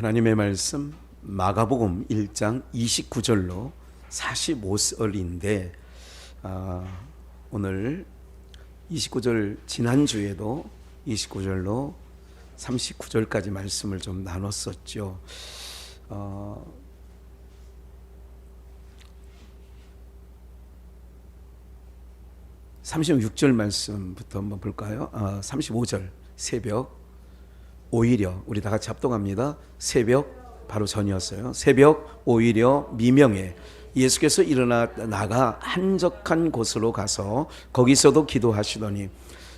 하나님의 말씀 마가복음 1장 29절로 45절인데 오늘 29절 지난주에도 29절로 39절까지 말씀을 좀 나눴었죠. 36절 말씀부터 한번 볼까요? 35절 새벽 오히려 우리 다 같이 합동합니다. 새벽 바로 전이었어요. 새벽 오히려 미명에 예수께서 일어나 나가 한적한 곳으로 가서 거기서도 기도하시더니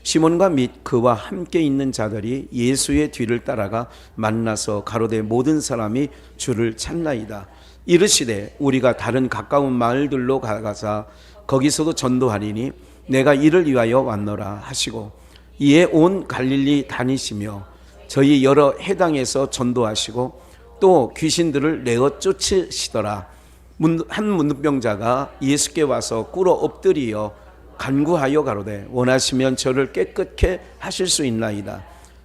시몬과 및 그와 함께 있는 자들이 예수의 뒤를 따라가 만나서 가로되 모든 사람이 주를 찾나이다. 이르시되 우리가 다른 가까운 마을들로 가서 거기서도 전도하리니 내가 이를 위하여 왔노라 하시고 이에 온 갈릴리 다니시며 저희 여러 해당에서 전도하시고 또 귀신들을 내어 쫓으시더라. 한 문둥병자가 예수께 와서 꿇어 엎드리어 간구하여 가로되 원하시면 저를 깨끗게 하실 수 있나이다.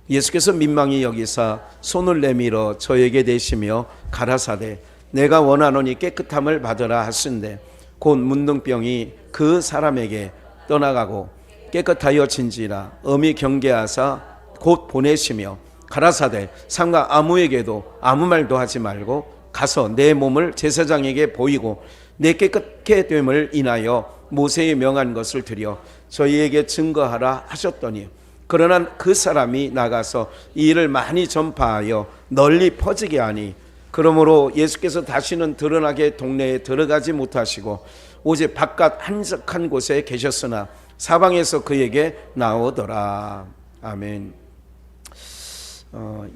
예수께서 민망히 여기사 손을 내밀어 저에게 대시며 가라사대 내가 원하노니 깨끗함을 받으라 하신대 곧 문둥병이 그 사람에게 떠나가고 깨끗하여 진지라. 엄히 경계하사 곧 보내시며 가라사대 상가 아무에게도 아무 말도 하지 말고 가서 내 몸을 제사장에게 보이고 내 깨끗게 됨을 인하여 모세의 명한 것을 드려 저희에게 증거하라 하셨더니 그러나 그 사람이 나가서 이 일을 많이 전파하여 널리 퍼지게 하니 그러므로 예수께서 다시는 드러나게 동네에 들어가지 못하시고 오직 바깥 한적한 곳에 계셨으나 사방에서 그에게 나오더라. 아멘.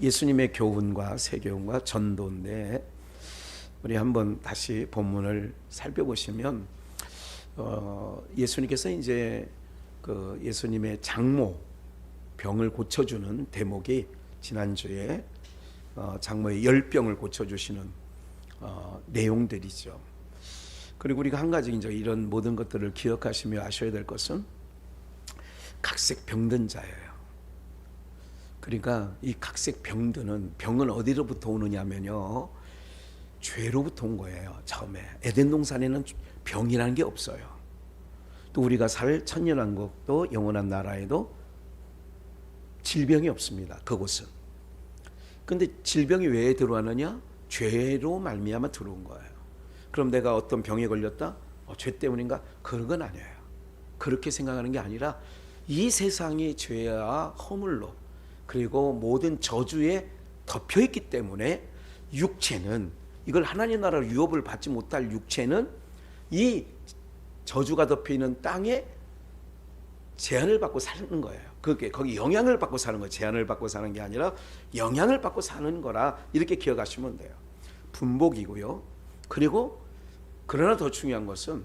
예수님의 교훈과 세교훈과 전도인데 우리 한번 다시 본문을 살펴보시면 예수님께서 이제 그 예수님의 장모 병을 고쳐주는 대목이 지난주에 장모의 열병을 고쳐주시는 내용들이죠. 그리고 우리가 한 가지 이제 이런 모든 것들을 기억하시며 아셔야 될 것은 각색 병든 자예요. 그러니까 이 각색 병은 어디로부터 오느냐면요, 죄로부터 온 거예요. 처음에 에덴 동산에는 병이라는 게 없어요. 또 우리가 살 천년왕국도 영원한 나라에도 질병이 없습니다. 그곳은. 근데 질병이 왜 들어왔느냐? 죄로 말미암아 들어온 거예요. 그럼 내가 어떤 병에 걸렸다? 죄 때문인가? 그런 건 아니에요. 그렇게 생각하는 게 아니라 이 세상이 죄와 허물로 그리고 모든 저주에 덮여있기 때문에 육체는, 이걸 하나님 나라로 유업을 받지 못할 육체는 이 저주가 덮여있는 땅에 제한을 받고 사는 거예요. 그게 거기 영향을 받고 사는 거예요. 제한을 받고 사는 게 아니라 영향을 받고 사는 거라 이렇게 기억하시면 돼요. 분복이고요. 그리고 그러나 더 중요한 것은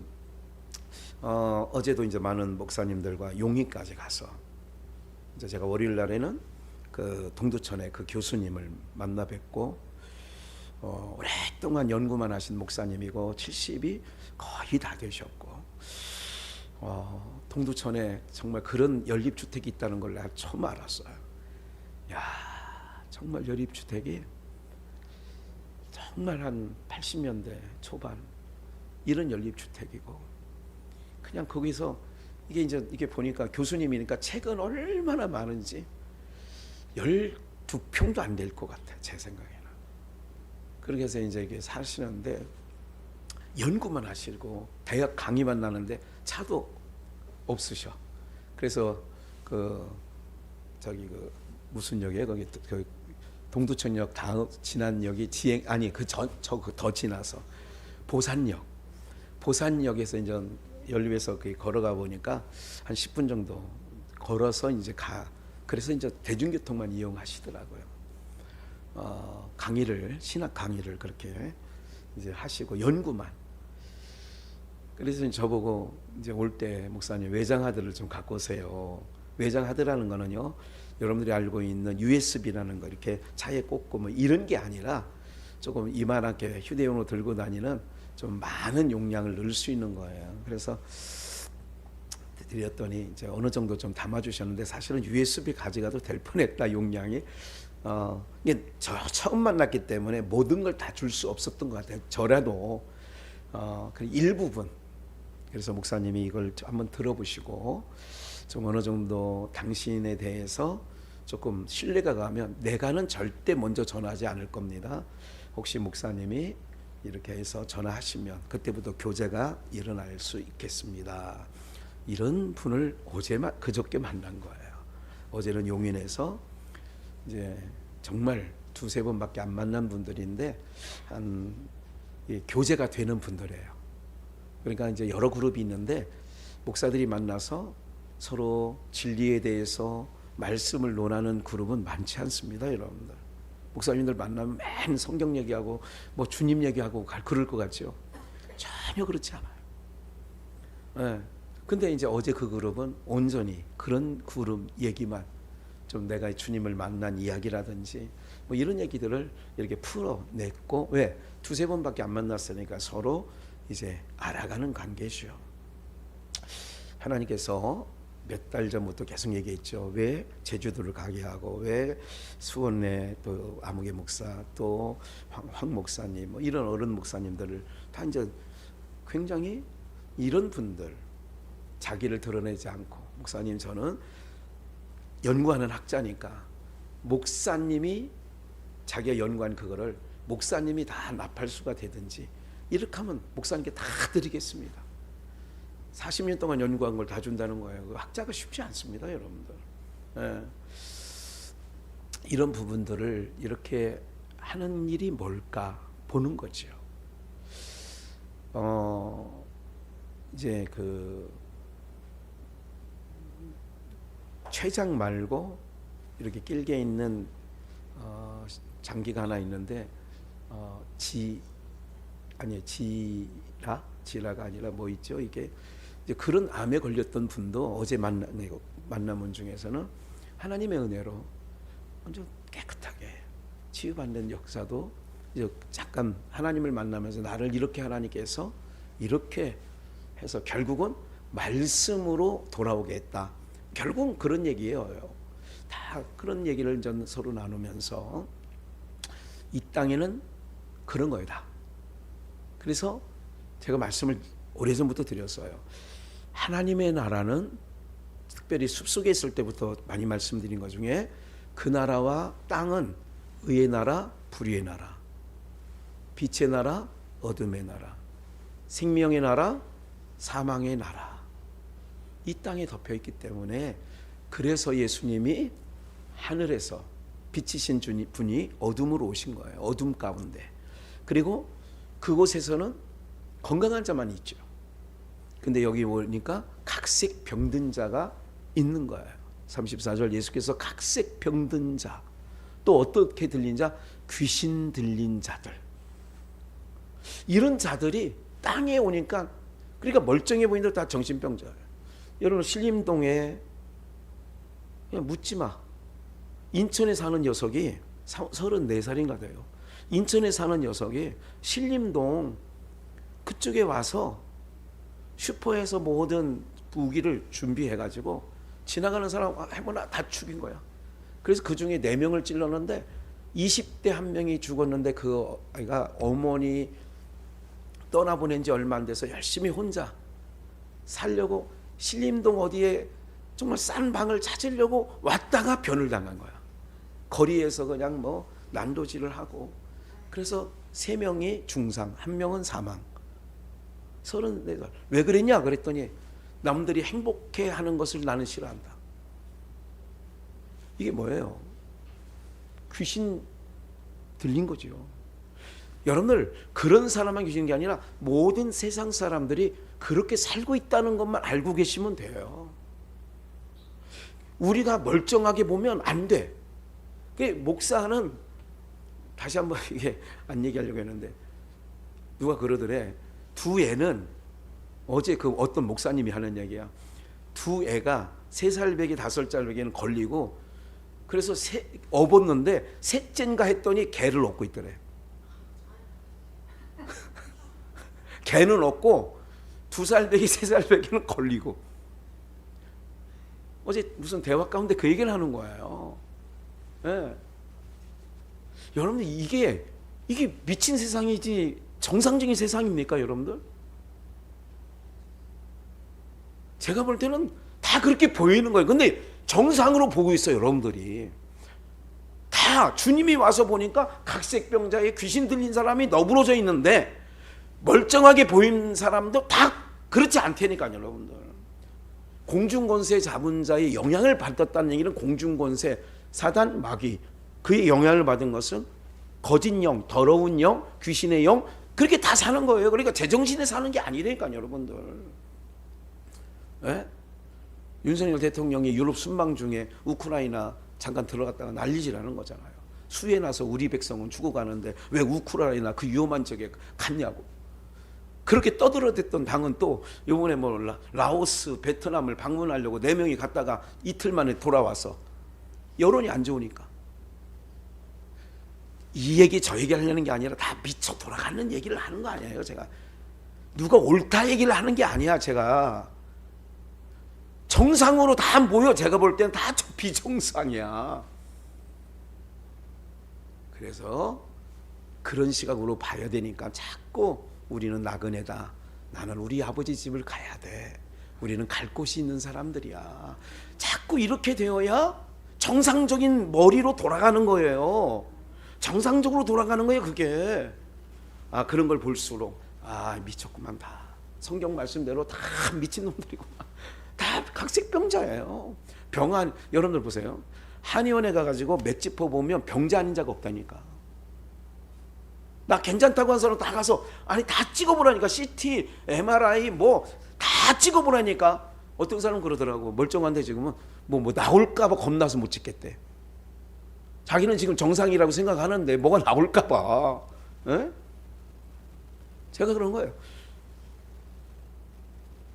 어제도 이제 많은 목사님들과 용인까지 가서 이제 제가 월요일 날에는 그 동두천의 그 교수님을 만나 뵙고 오랫동안 연구만 하신 목사님이고 70이 거의 다 되셨고 동두천에 정말 그런 연립주택이 있다는 걸 내가 처음 알았어요. 야, 정말 연립주택이 정말 한 80년대 초반 이런 연립주택이고 그냥 거기서 이게 보니까 교수님이니까 책은 얼마나 많은지 12평도 안 될 것 같아 제 생각에는. 그렇게 해서 이제 이게 사시는데 연구만 하시고 대학 강의만 나는데 차도 없으셔. 그래서 무슨 역에 거기 그 동두천역 다음 지난 역이 더 지나서 보산역에서 이제 연립에서 걸어가 보니까 한 10분 정도 걸어서 이제 그래서 이제 대중교통만 이용하시더라고요. 신학 강의를 그렇게 이제 하시고 연구만. 그래서 저보고 이제 올 때 목사님 외장하드를 좀 갖고 오세요. 외장하드라는 거는요, 여러분들이 알고 있는 USB라는 거 이렇게 차에 꽂고 뭐 이런 게 아니라 조금 이만하게 휴대용으로 들고 다니는 좀 많은 용량을 넣을 수 있는 거예요. 그래서 드렸더니 이제 어느 정도 좀 담아주셨는데 사실은 USB 가져가도 될 뻔했다 용량이. 이게 처음 만났기 때문에 모든 걸 다 줄 수 없었던 것 같아요. 저라도 그 일부분. 그래서 목사님이 이걸 한번 들어보시고 좀 어느 정도 당신에 대해서 조금 신뢰가 가면 내가는 절대 먼저 전화하지 않을 겁니다. 혹시 목사님이 이렇게 해서 전화하시면 그때부터 교제가 일어날 수 있겠습니다. 이런 분을 그저께 만난 거예요. 어제는 용인에서 이제 정말 두세 번밖에 안 만난 분들인데 교제가 되는 분들이에요. 그러니까 이제 여러 그룹이 있는데 목사들이 만나서 서로 진리에 대해서 말씀을 논하는 그룹은 많지 않습니다, 여러분들. 목사님들 만나면 맨 성경 얘기하고 뭐 주님 얘기하고 그럴 것 같죠? 전혀 그렇지 않아요. 네. 근데 이제 어제 그 그룹은 온전히 그런 그룹 얘기만 좀 내가 주님을 만난 이야기라든지 뭐 이런 얘기들을 이렇게 풀어냈고 왜? 두세 번밖에 안 만났으니까 서로 이제 알아가는 관계죠. 하나님께서 몇 달 전부터 계속 얘기했죠. 왜 제주도를 가게 하고 왜 수원에 또 아무개 목사 또 황 목사님 뭐 이런 어른 목사님들을 다 이제 굉장히 이런 분들 자기를 드러내지 않고 목사님 저는 연구하는 학자니까 목사님이 자기가 연구한 그거를 목사님이 다 납할수가 되든지 이렇게 하면 목사님께 다 드리겠습니다. 40년 동안 연구한 걸 다 준다는 거예요. 학자가 쉽지 않습니다, 여러분들. 예. 이런 부분들을 이렇게 하는 일이 뭘까 보는 거죠. 이제 그 췌장 말고 이렇게 길게 있는 장기가 하나 있는데 지라가 아니라 뭐 있죠? 이게 이제 그런 암에 걸렸던 분도 어제 만남은 중에서는 하나님의 은혜로 먼저 깨끗하게 치유받는 역사도 이제 잠깐 하나님을 만나면서 나를 이렇게 하나님께서 이렇게 해서 결국은 말씀으로 돌아오게 했다. 결국은 그런 얘기예요. 다 그런 얘기를 전 서로 나누면서 이 땅에는 그런 거예요, 다. 그래서 제가 말씀을 오래전부터 드렸어요. 하나님의 나라는 특별히 숲속에 있을 때부터 많이 말씀드린 것 중에 그 나라와 땅은 의의 나라, 불의의 나라, 빛의 나라, 어둠의 나라, 생명의 나라, 사망의 나라, 이 땅에 덮여 있기 때문에 그래서 예수님이 하늘에서 빛이신 분이 어둠으로 오신 거예요. 어둠 가운데. 그리고 그곳에서는 건강한 자만 있죠. 근데 여기 오니까 각색 병든 자가 있는 거예요. 34절 예수께서 각색 병든 자, 또 어떻게 들린 자? 귀신 들린 자들. 이런 자들이 땅에 오니까 그러니까 멀쩡해 보이는데 다 정신병자예요. 여러분 신림동에 그냥 묻지 마. 인천에 사는 녀석이 34살인가 돼요. 인천에 사는 녀석이 신림동 그쪽에 와서 슈퍼에서 모든 무기를 준비해가지고 지나가는 사람 해보나 다 죽인 거야. 그래서 그 중에 4명을 찔렀는데 20대 한 명이 죽었는데 그 아이가 어머니 떠나보낸 지 얼마 안 돼서 열심히 혼자 살려고 신림동 어디에 정말 싼 방을 찾으려고 왔다가 변을 당한 거야. 거리에서 그냥 뭐 난도질을 하고. 그래서 3명이 중상, 1명은 사망. 34살. 왜 그랬냐 그랬더니 남들이 행복해하는 것을 나는 싫어한다. 이게 뭐예요? 귀신 들린 거죠. 여러분들 그런 사람만 귀신인 게 아니라 모든 세상 사람들이 그렇게 살고 있다는 것만 알고 계시면 돼요. 우리가 멀쩡하게 보면 안 돼. 목사는 다시 한번 이게 안 얘기하려고 했는데 누가 그러더래. 2애는 어제 그 어떤 목사님이 하는 얘기야. 2애가 3살 배기 5살 배기는 걸리고 그래서 업었는데 셋째인가 했더니 개를 얻고 있더래. 개는 얻고 2살 배기 3살 배기는 걸리고. 어제 무슨 대화 가운데 그 얘기를 하는 거예요. 네. 여러분들 이게 미친 세상이지 정상적인 세상입니까, 여러분들? 제가 볼 때는 다 그렇게 보이는 거예요. 근데 정상으로 보고 있어요, 여러분들이. 다 주님이 와서 보니까 각색병자에 귀신 들린 사람이 너부러져 있는데 멀쩡하게 보인 사람도 다 그렇지 않다니까요, 여러분들. 공중권세 잡은 자의 영향을 받았다는 얘기는 공중권세, 사단, 마귀, 그의 영향을 받은 것은 거짓 영, 더러운 영, 귀신의 영, 그렇게 다 사는 거예요. 그러니까 제정신에 사는 게 아니라니까요, 여러분들. 네? 윤석열 대통령이 유럽 순방 중에 우크라이나 잠깐 들어갔다가 난리질하는 거잖아요. 수해 나서 우리 백성은 죽어가는데 왜 우크라이나 그 위험한 지역에 갔냐고. 그렇게 떠들어댔던 당은 또 이번에 뭐 라오스, 베트남을 방문하려고 4명이 갔다가 이틀 만에 돌아와서 여론이 안 좋으니까. 이 얘기 저 얘기 하려는 게 아니라 다 미쳐 돌아가는 얘기를 하는 거 아니에요, 제가. 누가 옳다 얘기를 하는 게 아니야, 제가. 정상으로 다 모여. 제가 볼 때는 다 비정상이야. 그래서 그런 시각으로 봐야 되니까 자꾸 우리는 나그네다. 나는 우리 아버지 집을 가야 돼. 우리는 갈 곳이 있는 사람들이야. 자꾸 이렇게 되어야 정상적인 머리로 돌아가는 거예요. 정상적으로 돌아가는 거예요, 그게. 그런 걸 볼수록 미쳤구만. 다 성경 말씀대로 다 미친놈들이구만. 다 각색병자예요. 병환, 여러분들 보세요. 한의원에 가가지고 맷짚어 보면 병자 아닌 자가 없다니까. 나 괜찮다고 한 사람 다 가서 다 찍어보라니까. CT, MRI 뭐 다 찍어보라니까. 어떤 사람은 그러더라고. 멀쩡한데 지금은 뭐 나올까봐 겁나서 못 찍겠대. 자기는 지금 정상이라고 생각하는데 뭐가 나올까봐. 에? 제가 그런 거예요.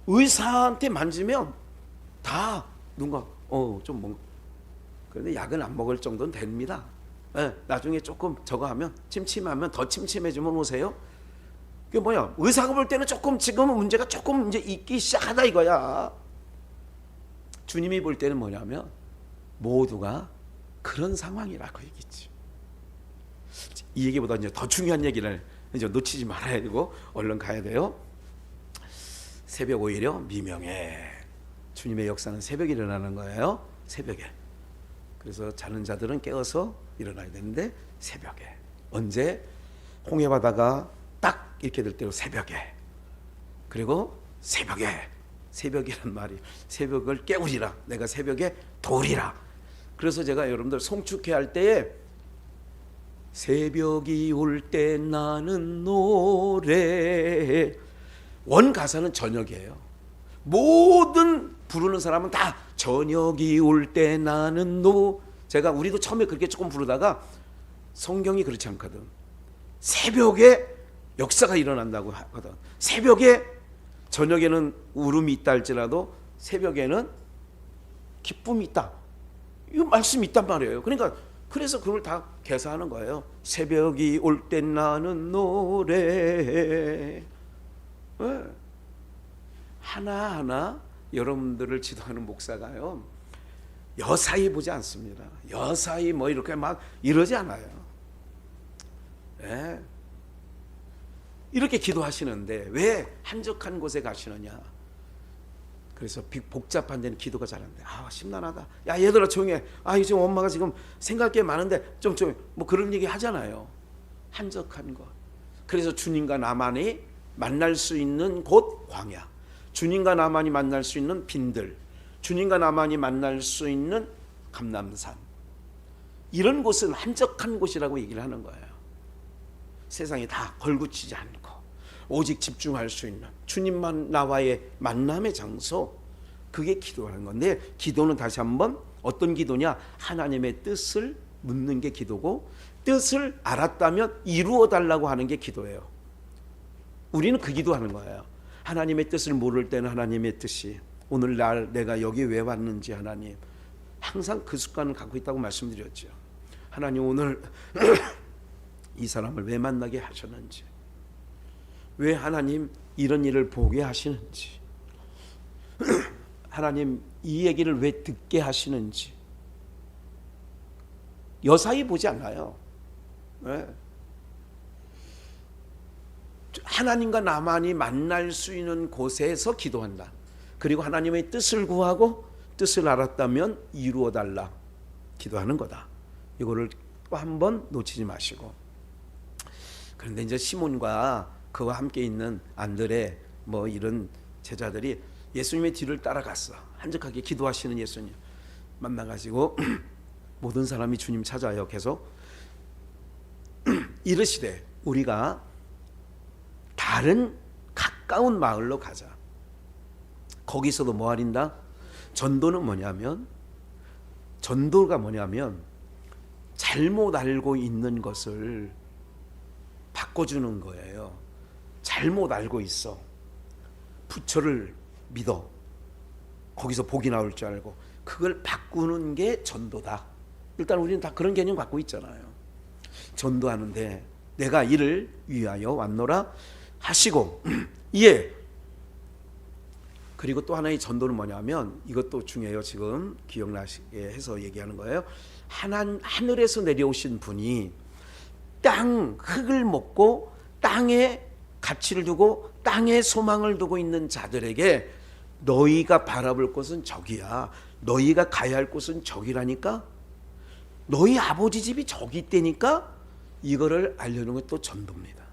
의사한테 만지면 다 누가 좀 뭔가. 그런데 약은 안 먹을 정도는 됩니다. 네, 나중에 조금 저거 하면 침침하면 더 침침해지면 오세요. 그게 뭐야? 의사가 볼 때는 조금 지금은 문제가 조금 이제 있기 시작하다 이거야. 주님이 볼 때는 뭐냐면 모두가 그런 상황이라고 얘기지. 이 얘기보다 이제 더 중요한 얘기를 이제 놓치지 말아야 되고 얼른 가야 돼요. 새벽 오히려 미명에. 주님의 역사는 새벽에 일어나는 거예요. 새벽에. 그래서 자는 자들은 깨어서 일어나야 되는데 새벽에. 언제? 홍해 바다가 딱 이렇게 될 때로 새벽에. 그리고 새벽에. 새벽이란 말이 새벽을 깨우리라. 내가 새벽에 도우리라. 그래서 제가 여러분들 송축회 할 때에 새벽이 올 때 나는 노래. 원 가사는 저녁이에요. 모든 부르는 사람은 다 저녁이 올 때 나는 제가 우리도 처음에 그렇게 조금 부르다가 성경이 그렇지 않거든. 새벽에 역사가 일어난다고 하거든. 새벽에 저녁에는 울음이 있다 할지라도 새벽에는 기쁨이 있다. 이 말씀이 있단 말이에요. 그러니까 그래서 그걸 다 개사하는 거예요. 새벽이 올 때 나는 노래. 네. 하나하나 여러분들을 지도하는 목사가요, 여사히 보지 않습니다. 여사히 뭐 이렇게 막 이러지 않아요. 네. 이렇게 기도하시는데 왜 한적한 곳에 가시느냐. 그래서 복잡한 데는 기도가 잘 안 돼. 심란하다. 야 얘들아 조용해. 지금 엄마가 지금 생각할 게 많은데 좀 뭐 그런 얘기 하잖아요. 한적한 곳. 그래서 주님과 나만이 만날 수 있는 곳 광야. 주님과 나만이 만날 수 있는 빈들. 주님과 나만이 만날 수 있는 감람산. 이런 곳은 한적한 곳이라고 얘기를 하는 거예요. 세상에 다 걸구치지 않고 오직 집중할 수 있는 주님만 나와의 만남의 장소. 그게 기도하는 건데, 기도는 다시 한번 어떤 기도냐? 하나님의 뜻을 묻는 게 기도고, 뜻을 알았다면 이루어 달라고 하는 게 기도예요. 우리는 그 기도하는 거예요. 하나님의 뜻을 모를 때는 하나님의 뜻이, 오늘날 내가 여기 왜 왔는지 하나님, 항상 그 습관을 갖고 있다고 말씀드렸죠. 하나님 오늘 이 사람을 왜 만나게 하셨는지, 왜 하나님 이런 일을 보게 하시는지, 하나님 이 얘기를 왜 듣게 하시는지 여사히 보지 않아요. 네. 하나님과 나만이 만날 수 있는 곳에서 기도한다. 그리고 하나님의 뜻을 구하고 뜻을 알았다면 이루어 달라 기도하는 거다. 이거를 또 한번 놓치지 마시고. 그런데 이제 시몬과 그와 함께 있는 안드레 뭐 이런 제자들이 예수님의 뒤를 따라갔어. 한적하게 기도하시는 예수님 만나가지고 모든 사람이 주님 찾아요. 계속 이르시되 우리가 다른 가까운 마을로 가자. 거기서도 뭐 하린다? 전도는 뭐냐면, 전도가 뭐냐면 잘못 알고 있는 것을 바꿔주는 거예요. 잘못 알고 있어. 부처를 믿어. 거기서 복이 나올 줄 알고 그걸 바꾸는 게 전도다. 일단 우리는 다 그런 개념 갖고 있잖아요. 전도하는데 내가 이를 위하여 왔노라 하시고 예. 그리고 또 하나의 전도는 뭐냐면 이것도 중요해요. 지금 기억나시게 해서 얘기하는 거예요. 하늘에서 내려오신 분이 땅 흙을 먹고 땅에 가치를 두고 땅에 소망을 두고 있는 자들에게 너희가 바라볼 곳은 저기야. 너희가 가야 할 곳은 저기라니까. 너희 아버지 집이 저기 있다니까. 이거를 알려주는 것도 전도입니다.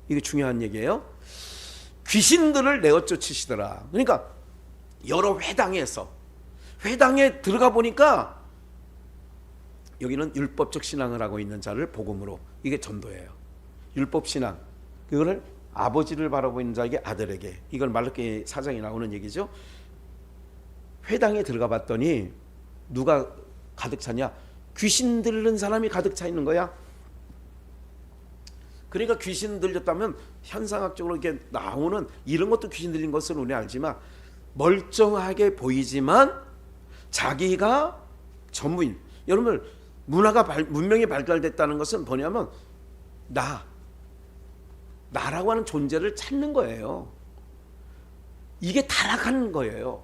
이게 중요한 얘기예요. 귀신들을 내어 쫓으시더라. 그러니까 여러 회당에 들어가 보니까 여기는 율법적 신앙을 하고 있는 자를 복음으로, 이게 전도예요. 율법 신앙, 그거를 아버지를 바라보고 있는 자에게 아들에게, 이걸 말라기 4장에 나오는 얘기죠. 회당에 들어가 봤더니 누가 가득 차냐? 귀신 들린 사람이 가득 차 있는 거야. 그러니까 귀신 들렸다면 현상학적으로 이렇게 나오는 이런 것도 귀신 들린 것은 우리 알지만 멀쩡하게 보이지만 자기가 전부인. 여러분 문명이 발달됐다는 것은 뭐냐면 나라고 하는 존재를 찾는 거예요. 이게 타락한 거예요.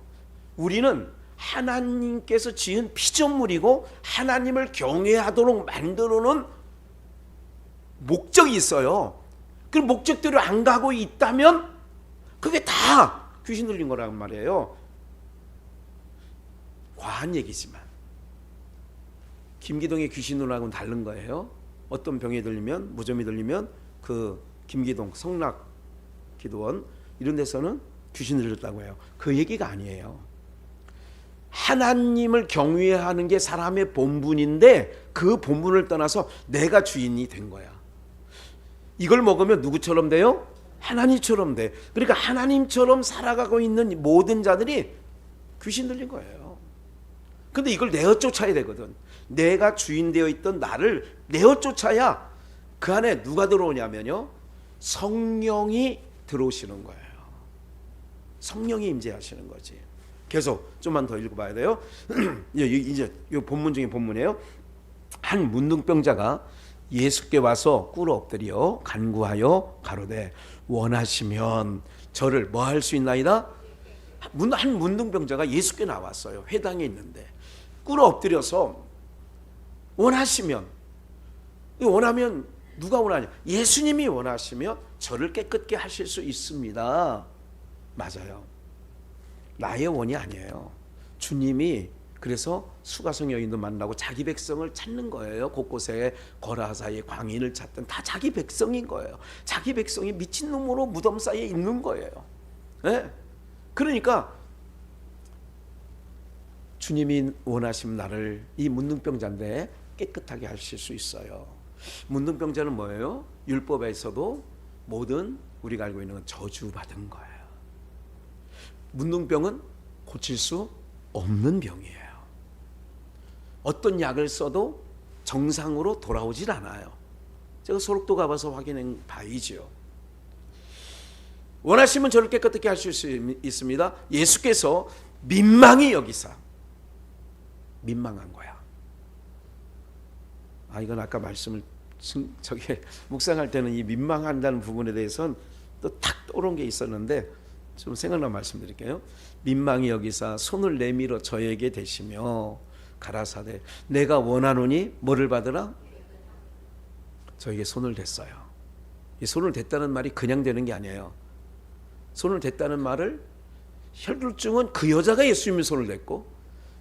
우리는 하나님께서 지은 피조물이고 하나님을 경외하도록 만들어놓은 목적이 있어요. 그 목적대로 안 가고 있다면 그게 다 귀신 들린 거란 말이에요. 과한 얘기지만 김기동의 귀신 누나하고는 다른 거예요. 어떤 병에 들리면, 무좀이 들리면 그 김기동 성락 기도원 이런 데서는 귀신 들렸다고 해요. 그 얘기가 아니에요. 하나님을 경외하는 게 사람의 본분인데 그 본분을 떠나서 내가 주인이 된 거야. 이걸 먹으면 누구처럼 돼요? 하나님처럼 돼. 그러니까 하나님처럼 살아가고 있는 모든 자들이 귀신 들린 거예요. 근데 이걸 내어 쫓아야 되거든. 내가 주인 되어 있던 나를 내어 쫓아야 그 안에 누가 들어오냐면요, 성령이 들어오시는 거예요. 성령이 임재하시는 거지. 계속 좀만 더 읽어봐야 돼요. 이제 이 본문 중에 본문이에요. 한 문둥병자가 예수께 와서 꿇어 엎드려 간구하여 가로되 원하시면 저를 뭐 할 수 있나이다. 한 문둥병자가 예수께 나왔어요. 회당에 있는데 꿇어 엎드려서 원하시면, 원하면 누가 원하냐? 예수님이 원하시면 저를 깨끗게 하실 수 있습니다. 맞아요. 나의 원이 아니에요. 주님이 그래서 수가성 여인도 만나고 자기 백성을 찾는 거예요. 곳곳에 거라사의 광인을 찾던 다 자기 백성인 거예요. 자기 백성이 미친놈으로 무덤 사이에 있는 거예요. 네? 그러니까 주님이 원하시면 나를, 이 문둥병자인데 깨끗하게 하실 수 있어요. 문둥병자는 뭐예요? 율법에서도 모든 우리가 알고 있는 건 저주받은 거예요. 문둥병은 고칠 수 없는 병이에요. 어떤 약을 써도 정상으로 돌아오질 않아요. 제가 소록도 가봐서 확인한 바이지요. 원하시면 저를 깨끗하게 하실 수 있습니다. 예수께서 민망히 여기사, 민망한 거야. 이건 아까 말씀을 묵상할 때는 이 민망한다는 부분에 대해서는 또 탁 떠오른 게 있었는데 좀 생각나 말씀드릴게요. 민망히 여기사 손을 내밀어 저에게 대시며 가라사대 내가 원하노니 뭐를 받으라? 저에게 손을 댔어요. 이 손을 댔다는 말이 그냥 되는 게 아니에요. 손을 댔다는 말을 혈루증은 그 여자가 예수님이 손을 댔고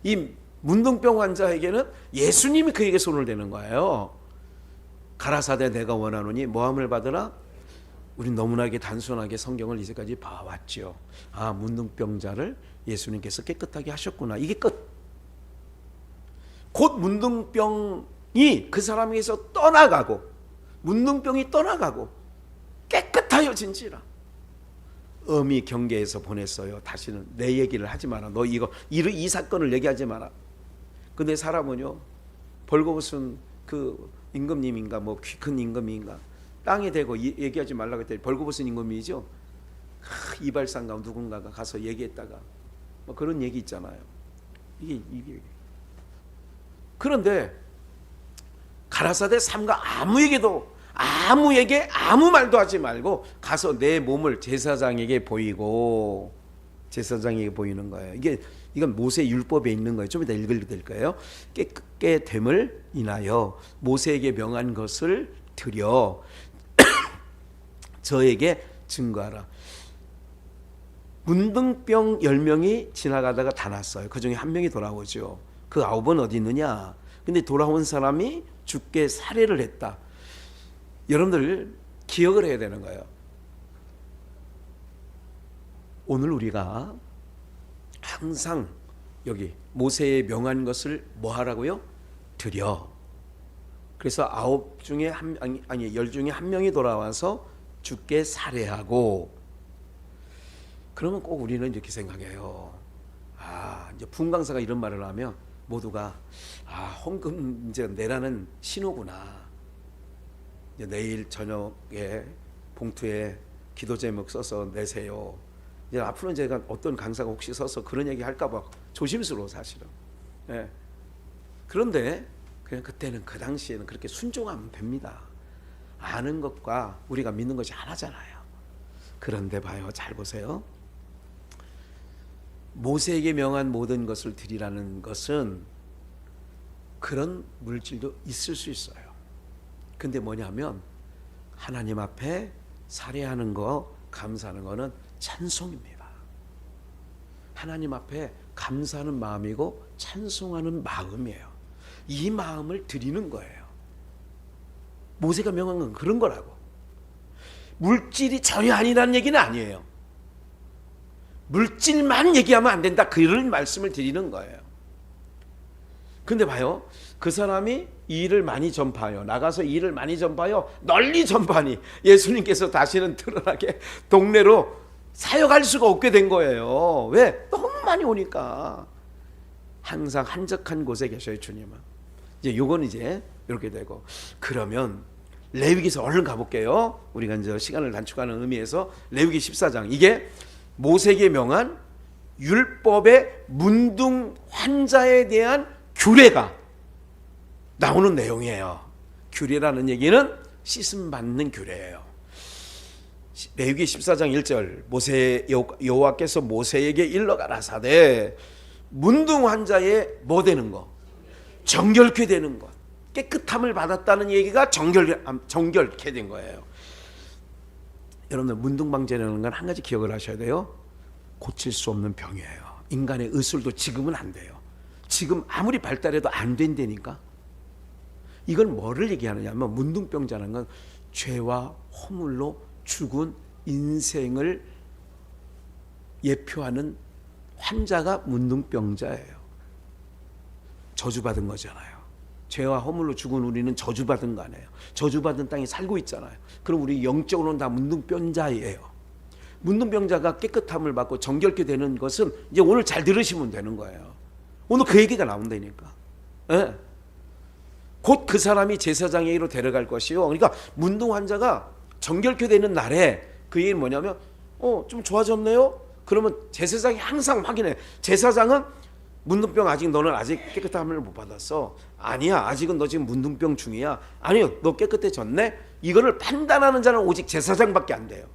이 문둥병 환자에게는 예수님이 그에게 손을 대는 거예요. 가라사대 내가 원하노니 모함을 받으라. 우린 너무나게 단순하게 성경을 이제까지 봐왔죠. 아, 문둥병자를 예수님께서 깨끗하게 하셨구나. 이게 끝. 곧 문둥병이 그 사람에게서 떠나가고 문둥병이 떠나가고 깨끗하여진지라. 어미 경계에서 보냈어요. 다시는 내 얘기를 하지 마라. 너 이 사건을 얘기하지 마라. 근데 사람은요, 벌거벗은 그 임금님인가 뭐 키 큰 임금인가 땅에 대고 얘기하지 말라고 했더니 벌거벗은 임금이죠. 이발상가 누군가가 가서 얘기했다가 뭐 그런 얘기 있잖아요. 이게 그런데 가라사대 삼가 아무에게 아무 말도 하지 말고 가서 내 몸을 제사장에게 보이고 제사장에게 보이는 거예요. 이건 모세 율법에 있는 거예요. 좀 이따 읽을 될 거예요. 깨끗게 됨을 인하여 모세에게 명한 것을 드려 저에게 증거하라. 문둥병 10명이 지나가다가 다 났어요. 그 중에 한 명이 돌아오죠. 그 9은 어디 있느냐? 근데 돌아온 사람이 주께 살해를 했다. 여러분들 기억을 해야 되는 거예요. 오늘 우리가 항상 여기 모세의 명한 것을 뭐 하라고요? 드려. 그래서 10 중에 한 명이 돌아와서 주께 살해하고, 그러면 꼭 우리는 이렇게 생각해요. 아, 이제 분강사가 이런 말을 하면 모두가 헌금 이제 내라는 신호구나. 이제 내일 저녁에 봉투에 기도 제목 써서 내세요. 이제 앞으로는 제가 어떤 강사가 혹시 서서 그런 얘기 할까봐 조심스러워 사실은. 예. 그런데 그냥 그때는 그 당시에는 그렇게 순종하면 됩니다. 아는 것과 우리가 믿는 것이 하나잖아요. 그런데 봐요, 잘 보세요. 모세에게 명한 모든 것을 드리라는 것은 그런 물질도 있을 수 있어요. 근데 뭐냐면 하나님 앞에 살해하는 거, 감사하는 거는 찬송입니다. 하나님 앞에 감사하는 마음이고 찬송하는 마음이에요. 이 마음을 드리는 거예요. 모세가 명한 건 그런 거라고. 물질이 전혀 아니라는 얘기는 아니에요. 물질만 얘기하면 안 된다, 그런 말씀을 드리는 거예요. 근데 봐요, 그 사람이 이 일을 많이 전파하여 나가서 이 일을 많이 전파하여 널리 전파하니 예수님께서 다시는 드러나게 동네로 사역할 수가 없게 된 거예요. 왜? 너무 많이 오니까. 항상 한적한 곳에 계셔요, 주님은. 이제 요건 이제 이렇게 되고, 그러면 레위기서 얼른 가볼게요. 우리가 이제 시간을 단축하는 의미에서 레위기 14장, 이게 모세에게 명한 율법의 문둥 환자에 대한 규례가 나오는 내용이에요. 규례라는 얘기는 씻음 받는 규례예요. 레위기 14장 1절 여호와께서 모세에게 일러 가라사대 문둥 환자의 뭐 되는 거? 정결케 되는 것. 깨끗함을 받았다는 얘기가 정결케 된 거예요. 여러분들 문둥방제라는 건 한 가지 기억을 하셔야 돼요. 고칠 수 없는 병이에요. 인간의 의술도 지금은 안 돼요. 지금 아무리 발달해도 안 된다니까. 이건 뭐를 얘기하느냐면 문둥병자라는 건 죄와 허물로 죽은 인생을 예표하는 환자가 문둥병자예요. 저주받은 거잖아요. 죄와 허물로 죽은 우리는 저주받은 거 아니에요. 저주받은 땅에 살고 있잖아요. 그럼 우리 영적으로는 다 문둥병자예요. 문둥병자가 깨끗함을 받고 정결케 되는 것은 이제 오늘 잘 들으시면 되는 거예요. 오늘 그 얘기가 나온다니까. 예. 곧 그 사람이 제사장에게로 데려갈 것이요. 그러니까 문둥 환자가 정결케 되는 날에 그 얘기는 뭐냐면 좀 좋아졌네요. 그러면 제사장이 항상 확인해. 제사장은 문둥병 너는 아직 깨끗함을 못 받았어. 아니야, 아직은 너 지금 문둥병 중이야. 아니요, 너 깨끗해졌네. 이거를 판단하는 자는 오직 제사장밖에 안 돼요.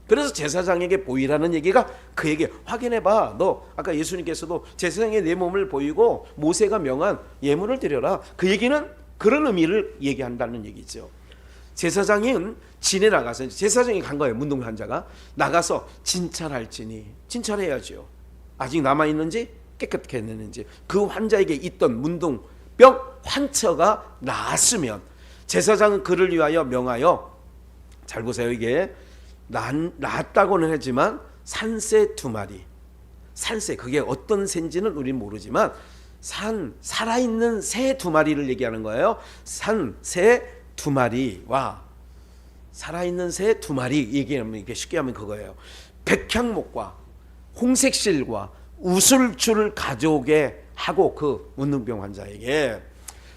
그래서 제사장에게 보이라는 얘기가 그에게 확인해봐. 너 아까 예수님께서도 제사장의 내 몸을 보이고 모세가 명한 예물을 드려라. 그 얘기는 그런 의미를 얘기한다는 얘기죠. 제사장은 진에 나가서 제사장이 간 거예요. 문둥병 환자가 나가서 진찰할지니 진찰해야죠. 아직 남아 있는지 깨끗게 했는지 그 환자에게 있던 문둥병 환처가 나았으면 제사장은 그를 위하여 명하여 잘 보세요. 이게 나았다고는 하지만 산새 2마리 산새 그게 어떤 새인지는 우리는 모르지만 살아있는 새 2마리를 얘기하는 거예요. 산새 2마리와 살아있는 새 2마리 얘기하면 이게 쉽게 하면 그거예요. 백향목과 홍색실과 우슬초를 가져오게 하고 그 문둥병 환자에게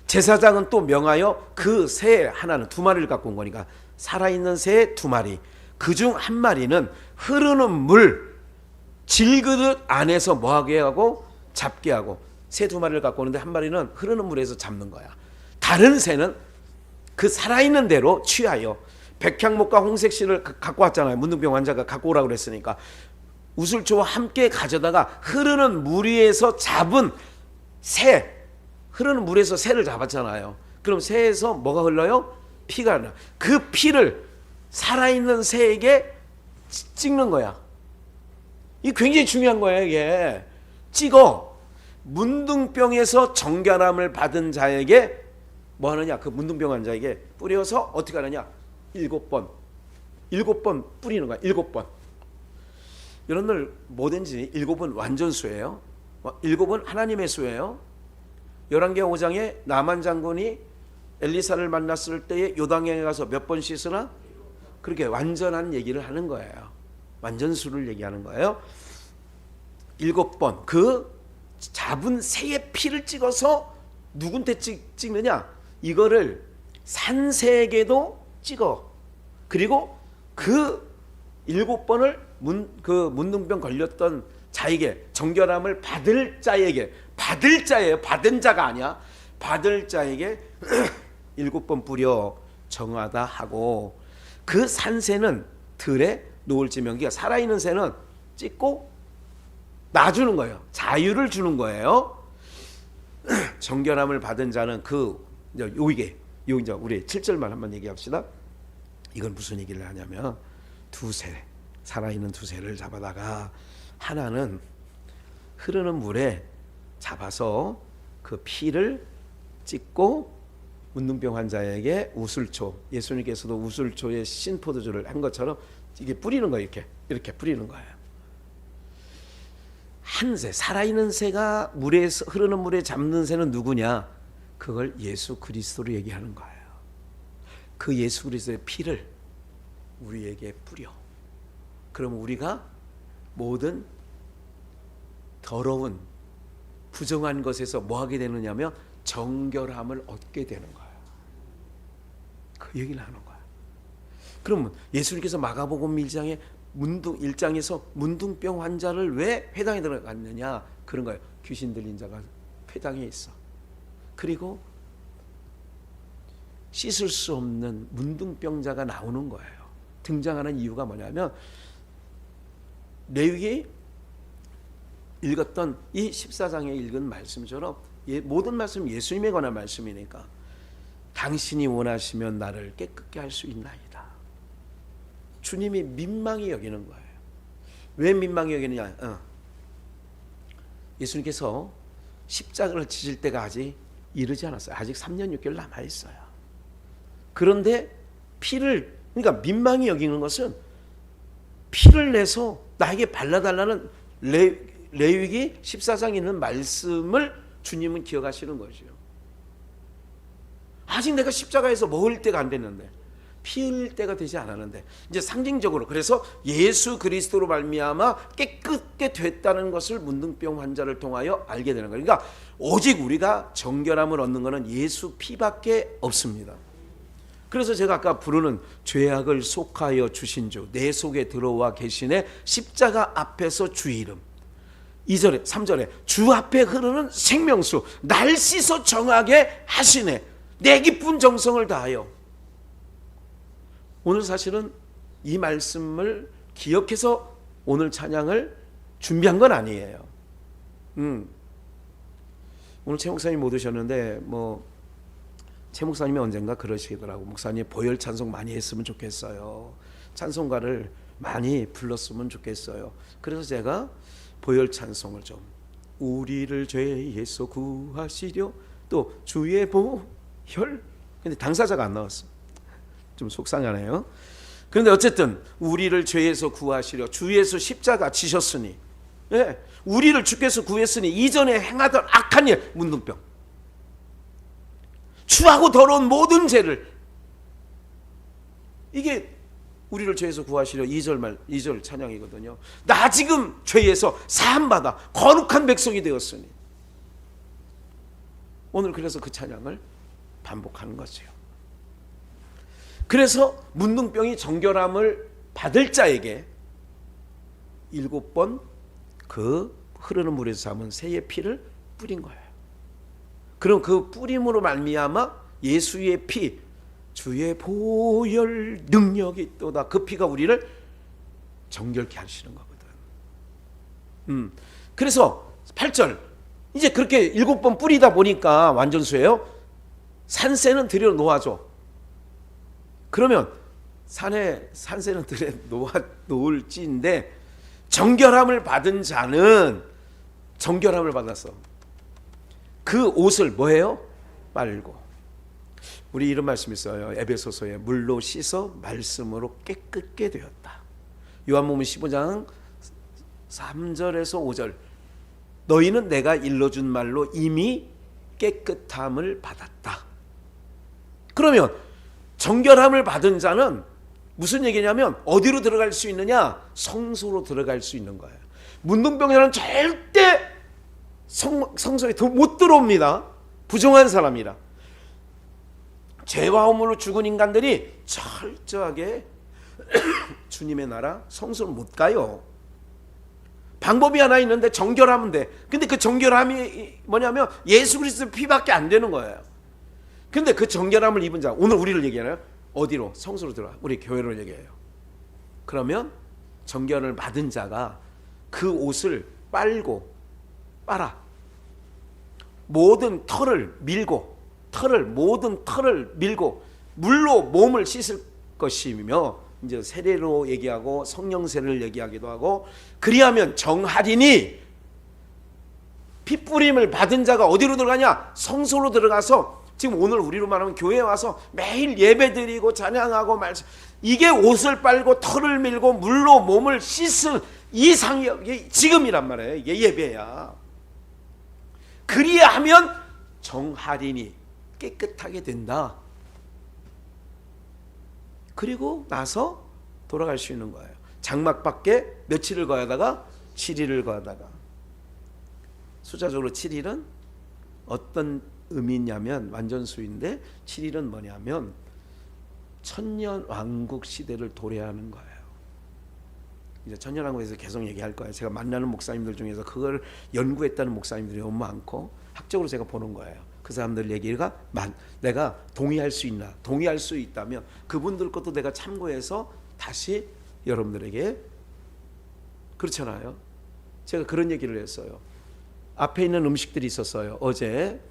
제사장은 또 명하여 그 새 하나는 2마리를 갖고 온 거니까 살아있는 새 2마리 그중 1마리는 흐르는 물 질그릇 안에서 뭐하게 하고 잡게 하고 새 2마리를 갖고 오는데 1마리는 흐르는 물에서 잡는 거야. 다른 새는 그 살아있는 대로 취하여 백향목과 홍색실을 갖고 왔잖아요. 문둥병 환자가 갖고 오라고 그랬으니까 우슬초와 함께 가져다가 흐르는 물 위에서 잡은 새 흐르는 물에서 새를 잡았잖아요. 그럼 새에서 뭐가 흘러요? 피가 흘러. 그 피를 살아있는 새에게 찍는 거야. 이게 굉장히 중요한 거예요. 이게 찍어 문둥병에서 정결함을 받은 자에게 뭐 하느냐? 그 문둥병 환자에게 뿌려서 어떻게 하느냐? 7번 뿌리는 거야. 7번. 여러분들 뭐든지 7은 완전수예요. 7은 하나님의 수예요. 열왕기하 5장에 나만 장군이 엘리사를 만났을 때에 요단강에 가서 몇 번 씻으나? 그렇게 완전한 얘기를 하는 거예요. 완전수를 얘기하는 거예요. 7번 그 잡은 새의 피를 찍어서 누군테 찍느냐? 이거를 산새에게도 찍어. 그리고 그 7번을 그 문둥병 걸렸던 자에게 정결함을 받을 자에게 받을 자예요. 받은 자가 아니야. 받을 자에게 7번 뿌려 정하다 하고 그 산새는 들에 놓을지명기가 살아있는 새는 찍고 놔주는 거예요. 자유를 주는 거예요. 정결함을 받은 자는 이게 우리 7절만 한번 얘기합시다. 이건 무슨 얘기를 하냐면 2새 살아있는 2새를 잡아다가 하나는 흐르는 물에 잡아서 그 피를 찍고 문둥병 환자에게 우슬초 예수님께서도 우슬초에 신포도주를 한 것처럼 이게 뿌리는 거예요. 이렇게 뿌리는 거예요. 한 새 살아있는 새가 물에서 흐르는 물에 잡는 새는 누구냐? 그걸 예수 그리스도로 얘기하는 거예요. 그 예수 그리스도의 피를 우리에게 뿌려. 그럼 우리가 모든 더러운 부정한 것에서 뭐 하게 되느냐면 정결함을 얻게 되는 거예요. 그 얘기를 하는 거예요. 그러면 예수님께서 마가복음 1장에 1장에서 문둥병 환자를 왜 회당에 들어갔느냐? 그런 거예요. 귀신 들린 자가 회당에 있어. 그리고 씻을 수 없는 문둥병자가 나오는 거예요. 등장하는 이유가 뭐냐면 레위기 읽었던 이 14장에 읽은 말씀처럼 모든 말씀 예수님에 관한 말씀이니까 당신이 원하시면 나를 깨끗게 할 수 있나이다. 주님이 민망히 여기는 거예요. 왜 민망히 여기느냐? 예수님께서 십자가를 지실 때가 아직 이르지 않았어요. 아직 3년 6개월 남아있어요. 그런데 그러니까 민망히 여기는 것은 피를 내서 나에게 발라달라는 레위기 14장에 있는 말씀을 주님은 기억하시는 거죠. 아직 내가 십자가에서 먹을 때가 안 됐는데 피 흘릴 때가 되지 않았는데 이제 상징적으로 그래서 예수 그리스도로 말미암아 깨끗게 됐다는 것을 문둥병 환자를 통하여 알게 되는 거예요. 그러니까 오직 우리가 정결함을 얻는 것은 예수 피밖에 없습니다. 그래서 제가 아까 부르는 죄악을 속하여 주신 주 내 속에 들어와 계시네 십자가 앞에서 주 이름 2절에 3절에 주 앞에 흐르는 생명수 날 씻어 정하게 하시네 내 기쁜 정성을 다하여. 오늘 사실은 이 말씀을 기억해서 오늘 찬양을 준비한 건 아니에요. 오늘 최 목사님 못 오셨는데 최 목사님이 언젠가 그러시더라고. 목사님 보혈 찬송 많이 했으면 좋겠어요. 찬송가를 많이 불렀으면 좋겠어요. 그래서 제가 보혈 찬송을 좀, 우리를 죄에서 구하시려, 또 주의 보혈, 근데 당사자가 안 나왔어. 좀 속상하네요. 그런데 어쨌든 우리를 죄에서 구하시려, 주 예수 십자가 지셨으니, 예, 우리를 주께서 구했으니 이전에 행하던 악한 일, 문둥병, 추하고 더러운 모든 죄를, 이게 우리를 죄에서 구하시려 2절 찬양이거든요. 나 지금 죄에서 사함받아 거룩한 백성이 되었으니. 오늘 그래서 그 찬양을 반복하는 거죠. 그래서 문둥병이 정결함을 받을 자에게 7번 그 흐르는 물에서 담은 새의 피를 뿌린 거예요. 그럼 그 뿌림으로 말미암아 예수의 피, 주의 보혈 능력이 있도다, 그 피가 우리를 정결케 하시는 거거든. 그래서 8절, 이제 그렇게 7번 뿌리다 보니까 완전수예요. 산새는 들여 놓아줘. 그러면 산새는 들여 놓을지인데, 정결함을 받은 자는 정결함을 받았어. 그 옷을 뭐예요? 빨고. 우리 이런 말씀 있어요. 에베소서에 물로 씻어 말씀으로 깨끗게 되었다. 요한복음 15장 3절에서 5절, 너희는 내가 일러준 말로 이미 깨끗함을 받았다. 그러면 정결함을 받은 자는 무슨 얘기냐면 어디로 들어갈 수 있느냐? 성소로 들어갈 수 있는 거예요. 문둥병자는 절대 성소에 못 들어옵니다. 부정한 사람이라. 죄와 허물로 죽은 인간들이 철저하게 주님의 나라 성소를 못 가요. 방법이 하나 있는데 정결하면 돼. 근데 그 정결함이 뭐냐면 예수 그리스도의 피밖에 안 되는 거예요. 근데 그 정결함을 입은 자, 오늘 우리를 얘기하나요? 어디로? 성소로 들어와. 우리 교회로 얘기해요. 그러면 정결을 받은 자가 그 옷을 빨아 모든 모든 털을 밀고 물로 몸을 씻을 것이며, 이제 세례로 얘기하고 성령 세례를 얘기하기도 하고, 그리하면 정하리니, 피 뿌림을 받은 자가 어디로 들어가냐? 성소로 들어가서, 지금 오늘 우리로 말하면 교회에 와서 매일 예배드리고 찬양하고 말씀, 이게 옷을 빨고 털을 밀고 물로 몸을 씻을 이상이 지금이란 말이에요. 이게 예배야. 그리하면 정하리니, 깨끗하게 된다. 그리고 나서 돌아갈 수 있는 거예요. 장막밖에 며칠을 거하다가 7일을 거하다가. 숫자적으로 7일은 어떤 의미냐면 완전수인데, 7일은 뭐냐면 천년 왕국 시대를 도래하는 거예요. 이제 천년 왕국에서 계속 얘기할 거예요. 제가 만나는 목사님들 중에서 그걸 연구했다는 목사님들이 너무 많고, 학적으로 제가 보는 거예요. 그 사람들 얘기가 내가 동의할 수 있나? 동의할 수 있다면 그분들 것도 내가 참고해서 다시 여러분들에게, 그렇잖아요. 제가 그런 얘기를 했어요. 앞에 있는 음식들이 있었어요. 어제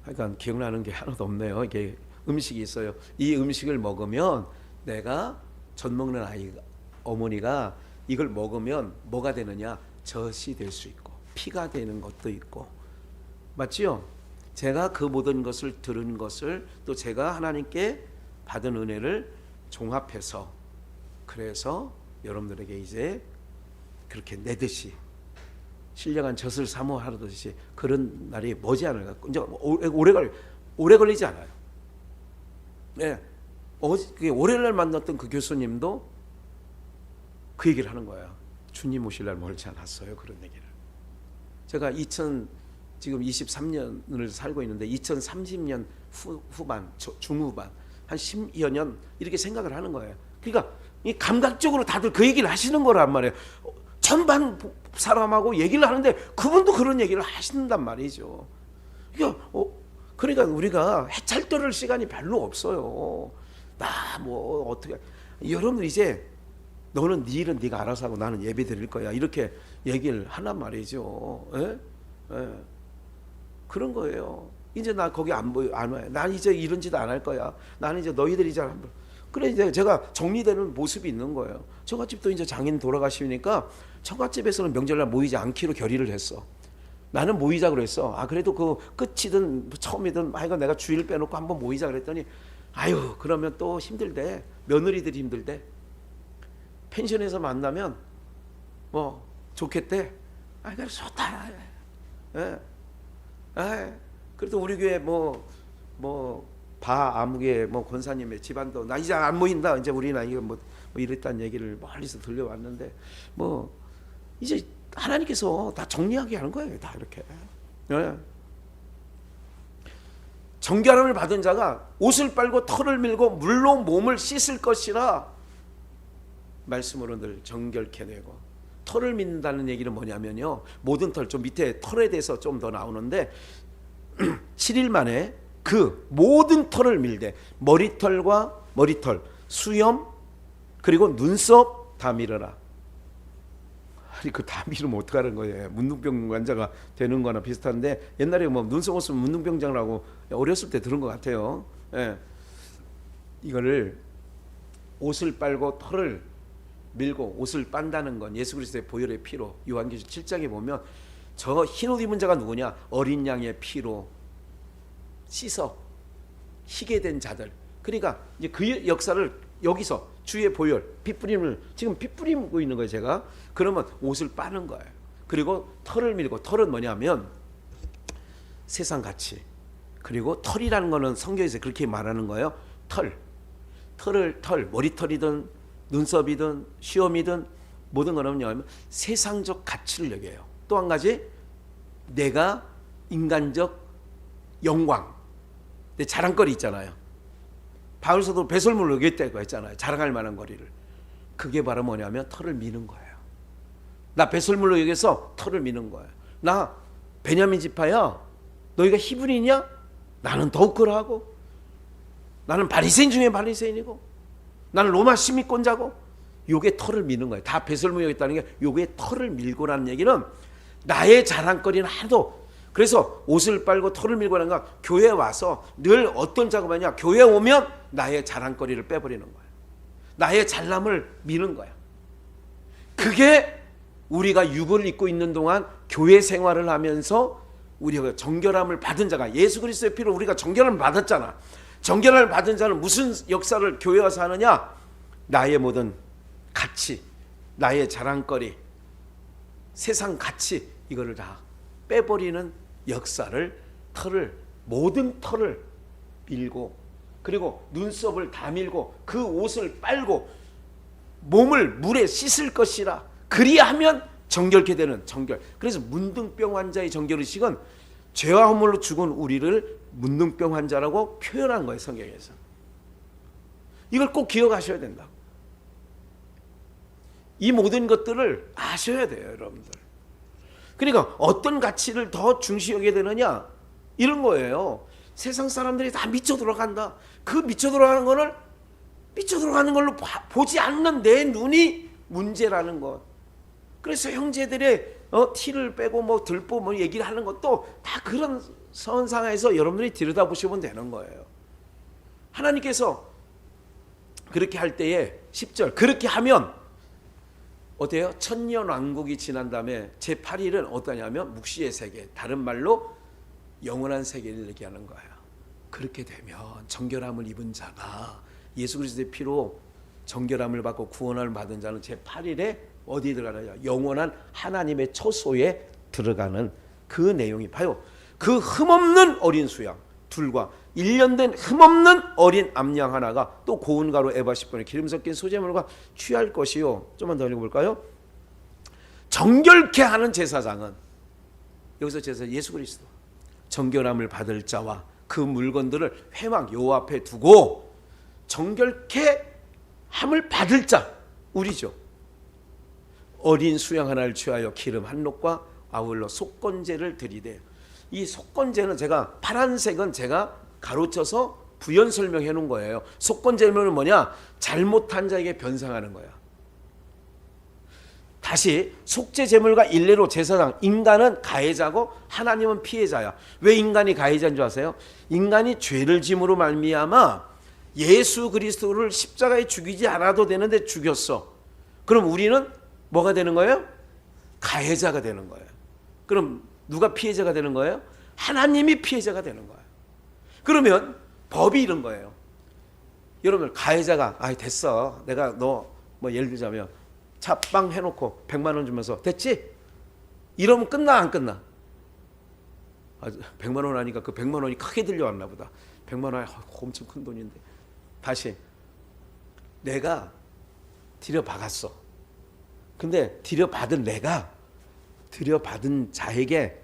하여간 기억나는 게 하나도 없네요. 이게 음식이 있어요. 이 음식을 먹으면, 내가 젖 먹는 어머니가 이걸 먹으면 뭐가 되느냐? 젖이 될 수 있고 피가 되는 것도 있고, 맞지요? 제가 그 모든 것을 들은 것을, 또 제가 하나님께 받은 은혜를 종합해서, 그래서 여러분들에게 이제 그렇게 내듯이 신령한 젖을 사모하듯이 그런 날이 머지않을, 이제 오래 걸리지 않아요. 네. 월요일날 만났던 그 교수님도 그 얘기를 하는 거야. 주님 오실 날 멀지 않았어요. 그런 얘기를. 제가 지금 23년을 살고 있는데 2030년 후반, 중후반, 한 10여 년 이렇게 생각을 하는 거예요. 그러니까 이 감각적으로 다들 그 얘기를 하시는 거란 말이에요. 전반 사람하고 얘기를 하는데 그분도 그런 얘기를 하신단 말이죠. 그러니까 우리가 해찰 떨을 시간이 별로 없어요. 어떻게, 여러분 이제 너는 네 일은 네가 알아서 하고 나는 예배 드릴 거야, 이렇게 얘기를 하란 말이죠. 예? 예. 그런 거예요. 이제 나 거기 안 보여, 안 와요. 난 이제 이런 짓 안 할 거야. 나는 이제 너희들이 잘 안 보여. 그래 이제 제가 정리되는 모습이 있는 거예요. 처갓집도 이제 장인 돌아가시니까 처갓집에서는 명절날 모이지 않기로 결의를 했어. 나는 모이자 그랬어. 아 그래도 그 끝이든 처음이든 하여간 내가 주일 빼놓고 한번 모이자 그랬더니 아유 그러면 또 힘들대. 며느리들이 힘들대. 펜션에서 만나면 뭐 좋겠대. 아 그래 좋다. 예. 아 그래도 우리 교회 바 아무개 권사님의 집안도 나 이제 안 모인다. 이제 우리 나이가 뭐 이랬다는 얘기를 멀리서 들려왔는데 뭐 이제 하나님께서 다 정리하게 하는 거예요. 다 이렇게. 네. 정결함을 받은 자가 옷을 빨고 털을 밀고 물로 몸을 씻을 것이라 말씀으로 늘 정결케 되고. 털을 믿는다는 얘기는 뭐냐면요. 모든 털, 좀 밑에 털에 대해서 좀 더 나오는데 7일 만에 그 모든 털을 밀되 머리털과 머리털, 수염 그리고 눈썹 다 밀어라. 아니 그 다 밀으면 어떡하는 거예요. 문둥병 환자가 되는 거나 비슷한데 옛날에 뭐 눈썹 없으면 문둥병장이라고 어렸을 때 들은 것 같아요. 예. 이거를 옷을 빨고 털을 밀고 옷을 빤다는 건 예수 그리스도의 보혈의 피로 요한계시록 7장에 보면 저 흰옷 입은 자가 누구냐? 어린 양의 피로 씻어 희게 된 자들. 그러니까 이제 그 역사를 여기서 주의 보혈 피 뿌림을 지금 피 뿌리고 있는 거예요. 제가 그러면 옷을 빠는 거예요. 그리고 털을 밀고 털은 뭐냐면 세상 가치. 그리고 털이라는 거는 성경에서 그렇게 말하는 거예요. 털 머리털이든 눈썹이든 시험이든 모든 거는 뭐냐면 세상적 가치를 여겨요. 또 한 가지 내가 인간적 영광 내 자랑거리 있잖아요. 바울서도 배설물로 여겼다고 했잖아요. 자랑할 만한 거리를. 그게 바로 뭐냐면 털을 미는 거예요. 나 배설물로 여겨서 털을 미는 거예요. 나 베냐민 지파야. 너희가 히브리냐? 나는 더욱 그러하고. 나는 바리새인 중에 바리새인이고. 나는 로마 시민권자고. 요게 털을 미는 거예요. 다 배설물 여겼다는 게 요게 털을 밀고라는 얘기는 나의 자랑거리는 하나도. 그래서 옷을 빨고 털을 밀고 하는 건 교회에 와서 늘 어떤 작업하냐. 교회에 오면 나의 자랑거리를 빼버리는 거야. 나의 잘남을 미는 거야. 그게 우리가 육을 입고 있는 동안 교회 생활을 하면서 우리가 정결함을 받은 자가 예수 그리스도의 피로 우리가 정결함을 받았잖아. 정결함을 받은 자는 무슨 역사를 교회 와서 하느냐. 나의 모든 가치, 나의 자랑거리, 세상 가치 이거를 다 빼버리는 역사를 모든 털을 밀고 그리고 눈썹을 다 밀고 그 옷을 빨고 몸을 물에 씻을 것이라. 그리하면 정결케 되는 정결. 그래서 문둥병 환자의 정결의식은 죄와 허물로 죽은 우리를 문둥병 환자라고 표현한 거예요. 성경에서. 이걸 꼭 기억하셔야 된다. 이 모든 것들을 아셔야 돼요. 여러분들. 그러니까 어떤 가치를 더 중시 여기게 되느냐 이런 거예요. 세상 사람들이 다 미쳐 들어간다. 그 미쳐 들어가는 거를 미쳐 들어가는 걸로 보지 않는 내 눈이 문제라는 것. 그래서 형제들의 티를 빼고 뭐 들보 뭐 얘기를 하는 것도 다 그런 선상에서 여러분들이 들여다보시면 되는 거예요. 하나님께서 그렇게 할 때에 10절 그렇게 하면 어때요? 천년왕국이 지난 다음에 제8일은 어떠냐면 묵시의 세계, 다른 말로 영원한 세계를 얘기하는 거예요. 그렇게 되면 정결함을 입은 자가 예수 그리스도의 피로 정결함을 받고 구원을 받은 자는 제8일에 어디에 들어가느냐? 영원한 하나님의 처소에 들어가는 그 내용이 봐요. 그 흠없는 어린 수양 둘과 1년 된 흠없는 어린 암양 하나가 또 고운 가루 에바 10분의 기름 섞인 소재물과 취할 것이요. 좀만 더 읽어볼까요? 정결케 하는 제사장은 여기서 제사 예수 그리스도 정결함을 받을 자와 그 물건들을 회막 요 앞에 두고 정결케 함을 받을 자 우리죠. 어린 수양 하나를 취하여 기름 한 록과 아울러 속건제를 드리되 이 속건제는 제가 파란색은 제가 가로쳐서 부연 설명해 놓은 거예요. 속건제는 뭐냐? 잘못한 자에게 변상하는 거야. 다시 속죄 제물과 일례로 제사장, 인간은 가해자고 하나님은 피해자야. 왜 인간이 가해자인 줄 아세요? 인간이 죄를 짐으로 말미암아 예수 그리스도를 십자가에 죽이지 않아도 되는데 죽였어. 그럼 우리는 뭐가 되는 거예요? 가해자가 되는 거예요. 그럼 누가 피해자가 되는 거예요? 하나님이 피해자가 되는 거예요. 그러면 법이 이런 거예요. 여러분, 가해자가 됐어, 내가 너 뭐 예를 들자면 차 빵 해놓고 100만 원 주면서 됐지? 이러면 끝나 안 끝나? 100만 원 하니까 그 100만 원이 크게 들려왔나 보다. 100만 원 엄청 큰 돈인데. 다시 내가 들여박았어. 근데 들여받은 자에게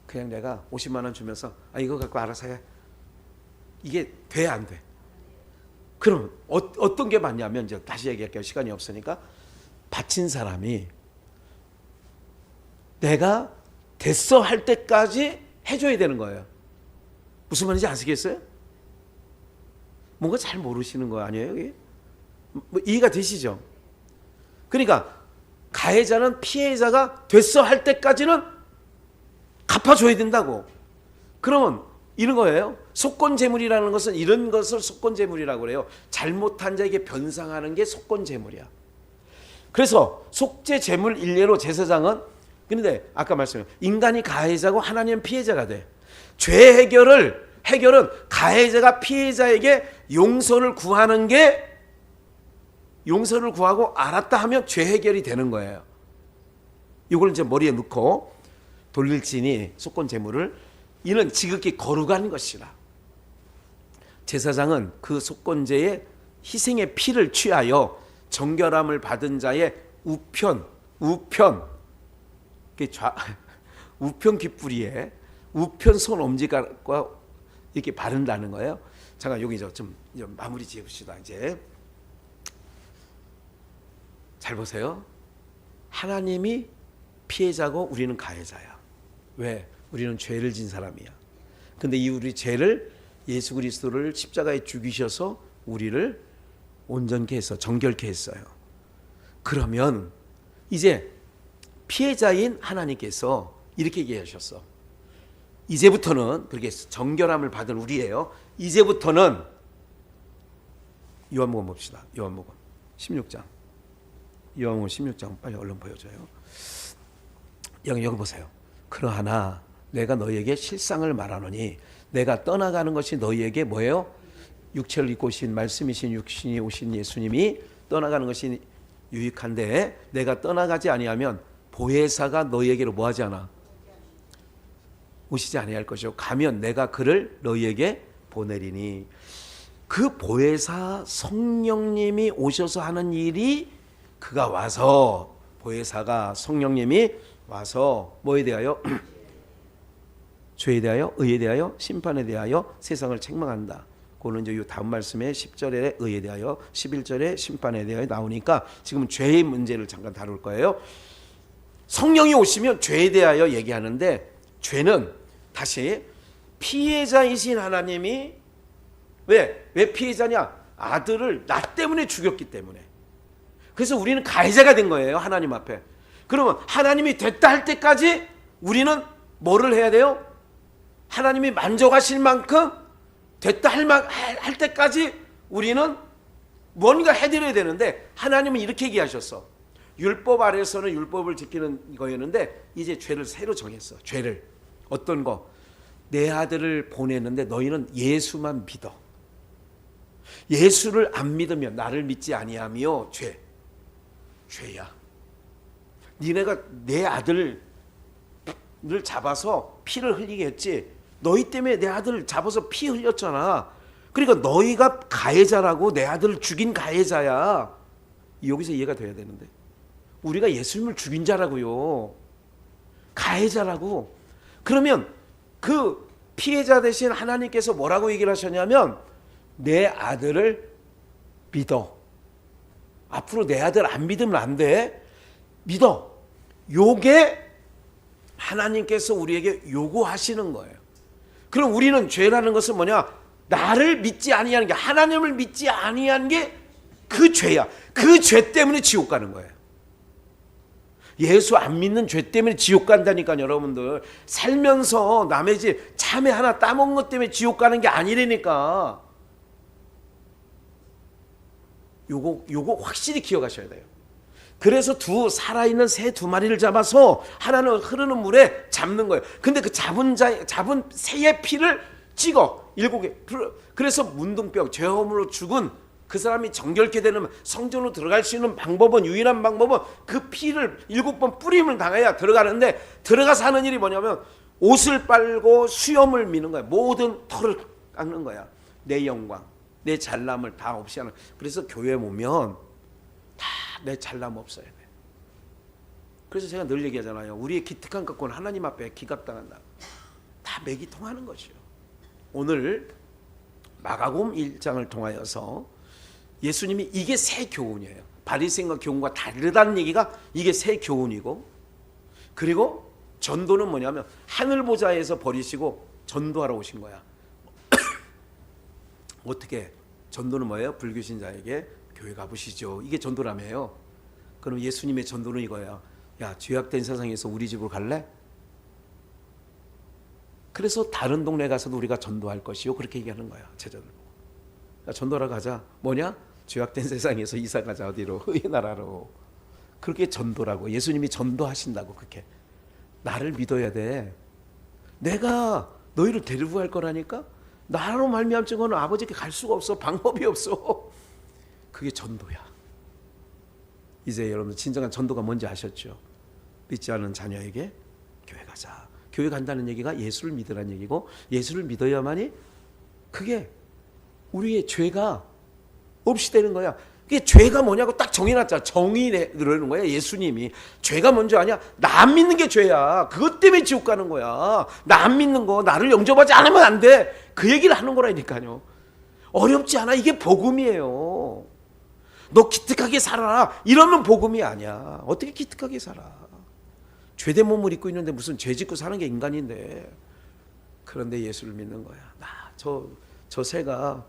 그냥 내가 50만 원 주면서 이거 갖고 알아서 해. 이게 돼 안 돼? 그럼 어떤 게 맞냐면, 이제 다시 얘기할게요. 시간이 없으니까. 바친 사람이 내가 됐어 할 때까지 해줘야 되는 거예요. 무슨 말인지 아시겠어요? 뭔가 잘 모르시는 거 아니에요? 여기? 뭐 이해가 되시죠? 그러니까 가해자는 피해자가 됐어 할 때까지는 갚아줘야 된다고. 그러면 이런 거예요. 속건제물이라는 것은 이런 것을 속건제물이라고 그래요. 잘못한 자에게 변상하는 게 속건제물이야. 그래서 속죄제물 일례로 제사장은, 그런데 아까 말씀드린 인간이 가해자고 하나님은 피해자가 돼. 죄 해결은 가해자가 피해자에게 용서를 구하는 게, 용서를 구하고 알았다 하면 죄 해결이 되는 거예요. 이걸 이제 머리에 넣고 돌릴지니 속건제물을 이는 지극히 거룩한 것이라. 제사장은 그 속건제의 희생의 피를 취하여 정결함을 받은 자의 우편 귓불이에 우편 손 엄지가 이렇게 바른다는 거예요. 잠깐 여기 좀 마무리 지읍시다. 이제 잘 보세요. 하나님이 피해자고 우리는 가해자야. 왜? 우리는 죄를 진 사람이야. 근데 이 우리 죄를 예수 그리스도를 십자가에 죽이셔서 우리를 온전케 해서 정결케 했어요. 그러면 이제 피해자인 하나님께서 이렇게 얘기하셨어. 이제부터는, 그렇게 정결함을 받은 우리예요. 이제부터는 요한복음 봅시다. 요한복음 16장. 요한복음 16장 빨리 얼른 보여줘요. 여기 보세요. 그러하나 내가 너희에게 실상을 말하노니 내가 떠나가는 것이 너희에게 뭐예요? 육체를 입고 오신 말씀이신 육신이 오신 예수님이 떠나가는 것이 유익한데, 내가 떠나가지 아니하면 보혜사가 너희에게로 뭐하지 않아? 오시지 아니할 것이요. 가면 내가 그를 너희에게 보내리니. 그 보혜사 성령님이 오셔서 하는 일이, 그가 와서, 보혜사가 성령님이 와서 뭐에 대하여? 죄에 대하여, 의에 대하여, 심판에 대하여 세상을 책망한다. 그거는 이제 이 다음 말씀에 10절에 의에 대하여, 11절에 심판에 대하여 나오니까 지금 죄의 문제를 잠깐 다룰 거예요. 성령이 오시면 죄에 대하여 얘기하는데, 죄는 다시 피해자이신 하나님이 왜 피해자냐? 아들을 나 때문에 죽였기 때문에. 그래서 우리는 가해자가 된 거예요, 하나님 앞에. 그러면 하나님이 됐다 할 때까지 우리는 뭐를 해야 돼요? 하나님이 만족하실 만큼 됐다 할 때까지 우리는 뭔가 해드려야 되는데, 하나님은 이렇게 얘기하셨어. 율법 아래에서는 율법을 지키는 거였는데 이제 죄를 새로 정했어. 죄를 어떤 거? 내 아들을 보냈는데 너희는 예수만 믿어. 예수를 안 믿으면, 나를 믿지 아니하며 죄야. 니네가 내 아들을 잡아서 피를 흘리게 했지. 너희 때문에 내 아들을 잡아서 피 흘렸잖아. 그러니까 너희가 가해자라고, 내 아들을 죽인 가해자야. 여기서 이해가 돼야 되는데, 우리가 예수님을 죽인 자라고요. 가해자라고. 그러면 그 피해자 대신 하나님께서 뭐라고 얘기를 하셨냐면, 내 아들을 믿어. 앞으로 내 아들 안 믿으면 안 돼. 믿어. 요게 하나님께서 우리에게 요구하시는 거예요. 그럼 우리는 죄라는 것은 뭐냐? 나를 믿지 아니하는 게, 하나님을 믿지 아니하는 게 그 죄야. 그 죄 때문에 지옥 가는 거예요. 예수 안 믿는 죄 때문에 지옥 간다니까요. 여러분들 살면서 남의 집 참외 하나 따먹은 것 때문에 지옥 가는 게 아니라니까. 요거 확실히 기억하셔야 돼요. 그래서 살아있는 새 2마리를 잡아서 하나는 흐르는 물에 잡는 거예요. 근데 그 잡은 새의 피를 찍어 7개. 그래서 문둥병 죄험으로 죽은 그 사람이 정결케 되는 성전으로 들어갈 수 있는 방법은, 유일한 방법은 그 피를 7번 뿌림을 당해야 들어가는데, 들어가서 하는 일이 뭐냐면 옷을 빨고 수염을 미는 거야. 모든 털을 깎는 거야. 내 영광, 내 잘남을 다 없이 하는. 그래서 교회 오면 다 내 잘남 없어야 돼. 그래서 제가 늘 얘기하잖아요. 우리의 기특한 것은 하나님 앞에 기각당한다. 다 맥이 통하는 것이요. 오늘 마가복음 1장을 통하여서 예수님이 이게 새 교훈이에요. 바리새인과 교훈과 다르다는 얘기가 이게 새 교훈이고, 그리고 전도는 뭐냐면 하늘 보좌에서 버리시고 전도하러 오신 거야. 어떻게? 전도는 뭐예요? 불교신자에게 교회 가보시죠. 이게 전도라며요. 그럼 예수님의 전도는 이거야. 야, 죄악된 세상에서 우리 집으로 갈래? 그래서 다른 동네 가서도 우리가 전도할 것이요. 그렇게 얘기하는 거야. 제자들. 야, 전도하러 가자. 뭐냐? 죄악된 세상에서 이사 가자. 어디로? 의의 나라로. 그렇게 전도라고. 예수님이 전도하신다고. 그렇게. 나를 믿어야 돼. 내가 너희를 데리고 갈 거라니까? 나로 말미암지 너는 아버지께 갈 수가 없어. 방법이 없어. 그게 전도야. 이제 여러분 진정한 전도가 뭔지 아셨죠? 믿지 않은 자녀에게 교회 가자. 교회 간다는 얘기가 예수를 믿으라는 얘기고, 예수를 믿어야만이 그게 우리의 죄가 없이 되는 거야. 그게 죄가 뭐냐고 딱 정해놨잖아. 정의를 거야. 예수님이. 죄가 뭔지 아냐? 나 안 믿는 게 죄야. 그것 때문에 지옥 가는 거야. 나 안 믿는 거, 나를 영접하지 않으면 안 돼. 그 얘기를 하는 거라니까요. 어렵지 않아. 이게 복음이에요. 너 기특하게 살아라. 이러면 복음이 아니야. 어떻게 기특하게 살아? 죄된 몸을 입고 있는데 무슨 죄 짓고 사는 게 인간인데. 그런데 예수를 믿는 거야. 저 새가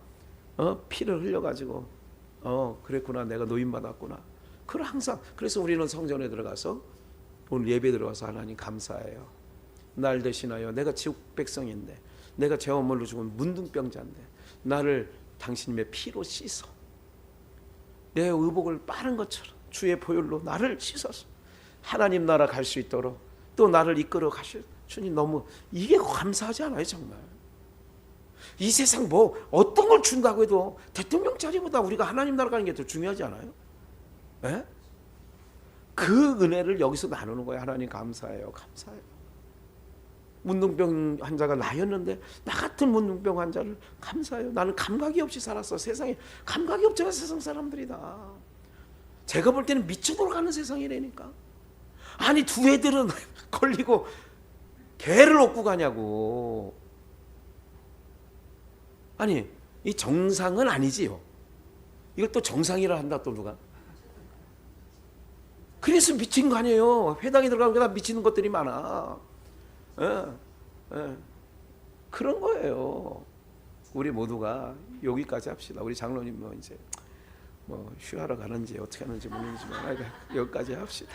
피를 흘려가지고 그랬구나. 내가 노임받았구나. 그걸 항상. 그래서 우리는 성전에 들어가서 오늘 예배 들어가서 하나님 감사해요. 날 대신하여 내가 지옥 백성인데, 내가 죄업물로 죽은 문둥병자인데 나를 당신님의 피로 씻어 내 의복을 빠른 것처럼 주의 보혈로 나를 씻어서 하나님 나라 갈 수 있도록 또 나를 이끌어 가실 주님, 너무 이게 감사하지 않아요? 정말 이 세상 뭐 어떤 걸 준다고 해도 대통령 자리보다 우리가 하나님 나라 가는 게 더 중요하지 않아요? 에? 그 은혜를 여기서 나누는 거예요. 하나님 감사해요. 감사해요. 문둥병 환자가 나였는데 나 같은 문둥병 환자를 감사해요. 나는 감각이 없이 살았어. 세상에 감각이 없잖아. 세상 사람들이다. 제가 볼 때는 미쳐 돌아가는 세상이라니까. 아니 두 애들은 걸리고 개를 얻고 가냐고. 아니 이 정상은 아니지요. 이걸 또 정상이라 한다 또 누가. 그래서 미친 거 아니에요. 회당에 들어가는 게 다 미치는 것들이 많아. 그런 거예요. 우리 모두가 여기까지 합시다. 우리 장로님 뭐 이제 뭐 휴하러 가는지 어떻게 하는지 모르겠지만 여기까지 합시다.